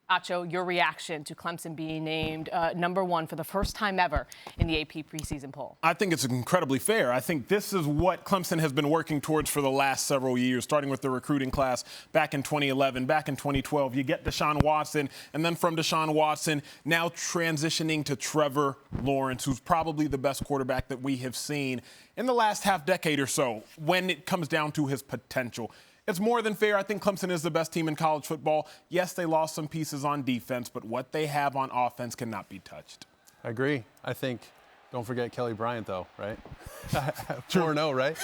Acho, your reaction to Clemson being named #1 for the first time ever in the AP preseason poll? I think it's incredibly fair. I think this is what Clemson has been working towards for the last several years, starting with the recruiting class back in 2011, back in 2012. You get Deshaun Watson, and then from Deshaun Watson, now transitioning to Trevor Lawrence, who's probably the best quarterback that we have seen in the last half decade or so when it comes down to his potential. It's more than fair. I think Clemson is the best team in college football. Yes, they lost some pieces on defense, but what they have on offense cannot be touched. I agree. I think, don't forget Kelly Bryant, though, right? 4-0, right?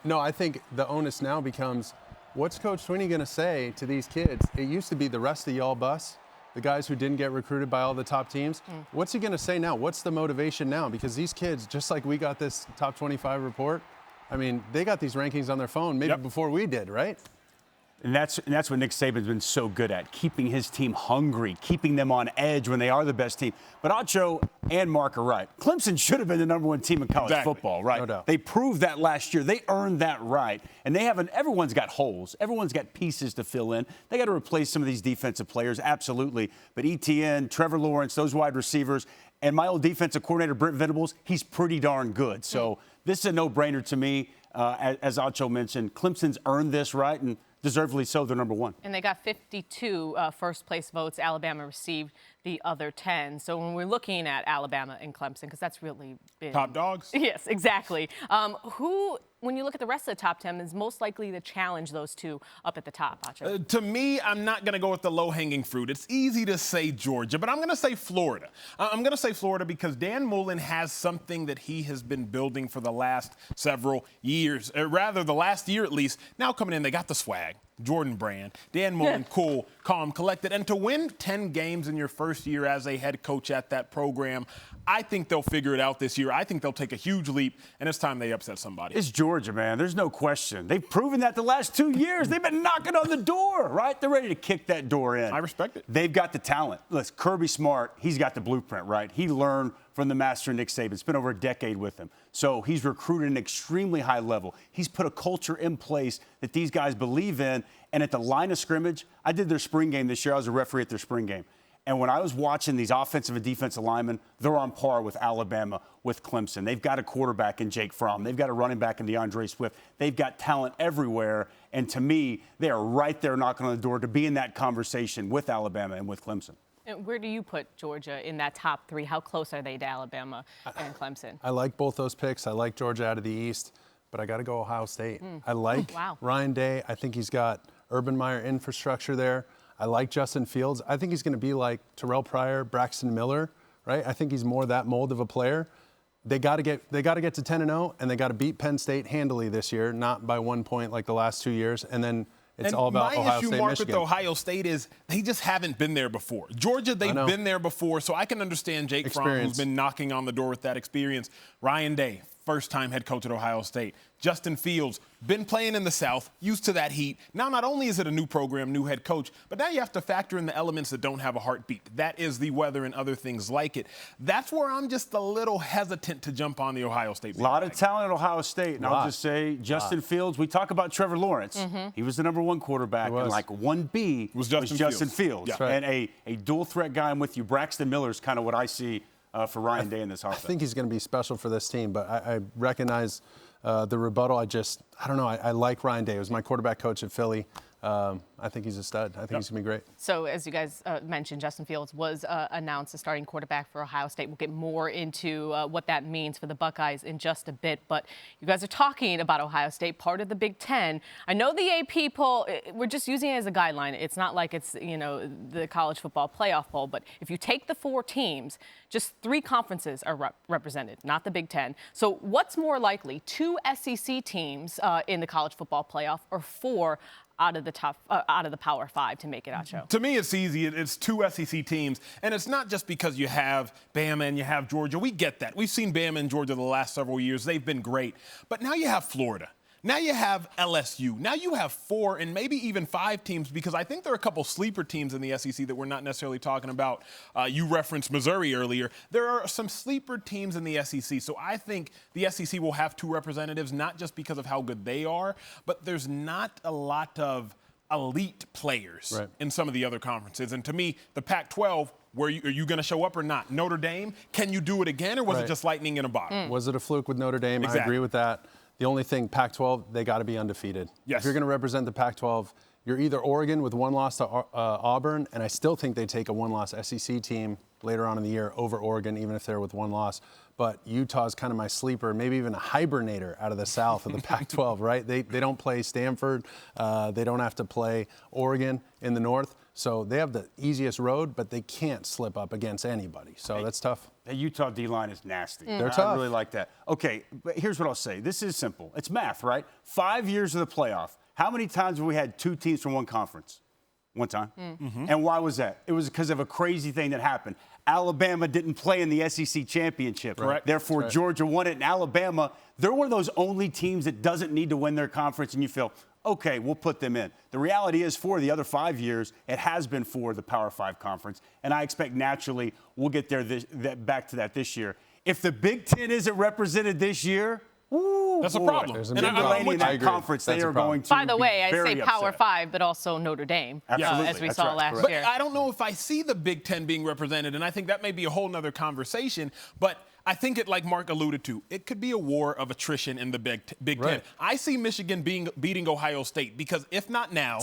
No, I think the onus now becomes, what's Coach Swinney going to say to these kids? It used to be the rest of y'all bus, the guys who didn't get recruited by all the top teams. What's he going to say now? What's the motivation now? Because these kids, just like we got this top 25 report, I mean, they got these rankings on their phone maybe before we did, right? And that's what Nick Saban's been so good at, keeping his team hungry, keeping them on edge when they are the best team. But Acho and Mark are right. Clemson should have been the #1 team in college football, right? No doubt. They proved that last year. They earned that right. And they haven't. Everyone's got holes. Everyone's got pieces to fill in. They got to replace some of these defensive players, absolutely. But ETN, Trevor Lawrence, those wide receivers, and my old defensive coordinator, Brent Venables, he's pretty darn good. So this is a no-brainer to me. As Acho mentioned, Clemson's earned this right, and deservedly so, they're #1. And they got 52 first-place votes. Alabama received the other 10. So when we're looking at Alabama and Clemson, because that's really been... Top dogs? Yes, exactly. Who, when you look at the rest of the top 10, is most likely to challenge those two up at the top, Acho? To me, I'm not going to go with the low-hanging fruit. It's easy to say Georgia, but I'm going to say Florida. I'm going to say Florida because Dan Mullen has something that he has been building for the last several years, rather the last year at least. Now coming in, they got the swag. Jordan Brand, Dan Mullen, cool, calm, collected. And to win 10 games in your first year as a head coach at that program, I think they'll figure it out this year. I think they'll take a huge leap, and it's time they upset somebody. It's Georgia, man. There's no question. They've proven that the last 2 years. They've been knocking on the door, right? They're ready to kick that door in. I respect it. They've got the talent. Listen, Kirby Smart, he's got the blueprint, right? He learned from the master Nick Saban. Spent over a decade with him. So he's recruited at an extremely high level. He's put a culture in place that these guys believe in. And at the line of scrimmage, I did their spring game this year. I was a referee at their spring game. And when I was watching these offensive and defensive linemen, they're on par with Alabama, with Clemson. They've got a quarterback in Jake Fromm. They've got a running back in DeAndre Swift. They've got talent everywhere. And to me, they are right there knocking on the door to be in that conversation with Alabama and with Clemson. And where do you put Georgia in that top 3? How close are they to Alabama and Clemson? I like both those picks. I like Georgia out of the East, but I got to go Ohio State. I like Ryan Day. I think he's got Urban Meyer infrastructure there. I like Justin Fields. I think he's going to be like Terrell Pryor, Braxton Miller, right? I think he's more that mold of a player. They got to get to 10-0, and they got to beat Penn State handily this year, not by 1 point like the last 2 years. And then it's all about Ohio State, Mark, Michigan. with Ohio State is they just haven't been there before. Georgia, they've been there before, so I can understand Jake Fromm, who's been knocking on the door with that experience. Ryan Day, first-time head coach at Ohio State. Justin Fields, been playing in the South, used to that heat. Now, not only is it a new program, new head coach, but now you have to factor in the elements that don't have a heartbeat. That is the weather and other things like it. That's where I'm just a little hesitant to jump on the Ohio State. A lot of talent at Ohio State. And I'll just say, Justin Fields, we talk about Trevor Lawrence. He was the #1 quarterback, and like 1B was Justin Fields. Yeah. And a dual-threat guy I'm with you. Braxton Miller is kind of what I see for Ryan Day in this offense. I think he's going to be special for this team, but I recognize the rebuttal. I don't know. I like Ryan Day. He was my quarterback coach at Philly. I think he's a stud. I think he's going to be great. So, as you guys mentioned, Justin Fields was announced as starting quarterback for Ohio State. We'll get more into what that means for the Buckeyes in just a bit. But you guys are talking about Ohio State, part of the Big Ten. I know the AP poll, we're just using it as a guideline. It's not like it's, the college football playoff poll. But if you take the 4 teams, just 3 conferences are represented, not the Big Ten. So what's more likely, 2 SEC teams in the college football playoff or 4 out of the Power 5 to make it, Acho? To me, it's easy. It's 2 SEC teams, and it's not just because you have Bama and you have Georgia. We get that. We've seen Bama and Georgia the last several years. They've been great. But now you have Florida. Now you have LSU. Now you have 4 and maybe even 5 teams, because I think there are a couple sleeper teams in the SEC that we're not necessarily talking about. You referenced Missouri earlier. There are some sleeper teams in the SEC. So I think the SEC will have 2 representatives, not just because of how good they are, but there's not a lot of elite players Right. in some of the other conferences. And to me, the Pac-12, are you going to show up or not? Notre Dame, can you do it again, or was it just lightning in a bottle? Was it a fluke with Notre Dame? Exactly. I agree with that. The only thing, Pac-12, they got to be undefeated. Yes. If you're going to represent the Pac-12, you're either Oregon with one loss to Auburn, and I still think they take a one-loss SEC team later on in the year over Oregon, even if they're with one loss. But Utah's kind of my sleeper, maybe even a hibernator out of the South of the Pac-12, right? They don't play Stanford. They don't have to play Oregon in the North. So they have the easiest road, but they can't slip up against anybody. So that's tough. The Utah D-line is nasty. They're I tough. really like that. Okay, but here's what I'll say. This is simple. It's math, right? 5 years of the playoff. How many times have we had two teams from one conference? One time. And why was that? It was because of a crazy thing that happened. Alabama didn't play in the SEC championship. Correct. Therefore, Right. Georgia won it. And Alabama, they're one of those only teams that doesn't need to win their conference, and you feel, okay, we'll put them in. The reality is, for the other 5 years, it has been for the Power 5 conference, and I expect naturally we'll get there back to that this year. If the Big Ten isn't represented this year, That's a boy, problem. There's a And big I'm problem. with in you. I that agree. conference, That's they a are problem. going to By the be way, I very say Power upset. 5, but also Notre Dame, Absolutely. as we That's saw right. last Correct. year. I don't know if I see the Big Ten being represented, and I think that may be a whole nother conversation. But I think it, like Mark alluded to, it could be a war of attrition in the Big Ten. Right. I see Michigan beating Ohio State because if not now,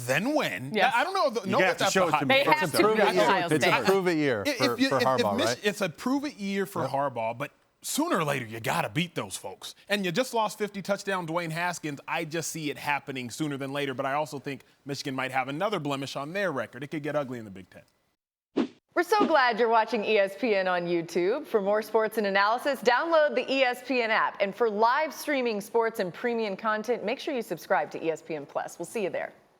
then when? Yes. I don't know. You have to that's show the it to hot me They take. have It's a to prove beat it year. Ohio It's a State. prove it year for Harbaugh, right? It's a prove it year for Harbaugh, but sooner or later you got to beat those folks. And you just lost 50 touchdown Dwayne Haskins. I just see it happening sooner than later, but I also think Michigan might have another blemish on their record. It could get ugly in the Big Ten. We're so glad you're watching ESPN on YouTube. For more sports and analysis, download the ESPN app. And for live streaming sports and premium content, make sure you subscribe to ESPN Plus. We'll see you there.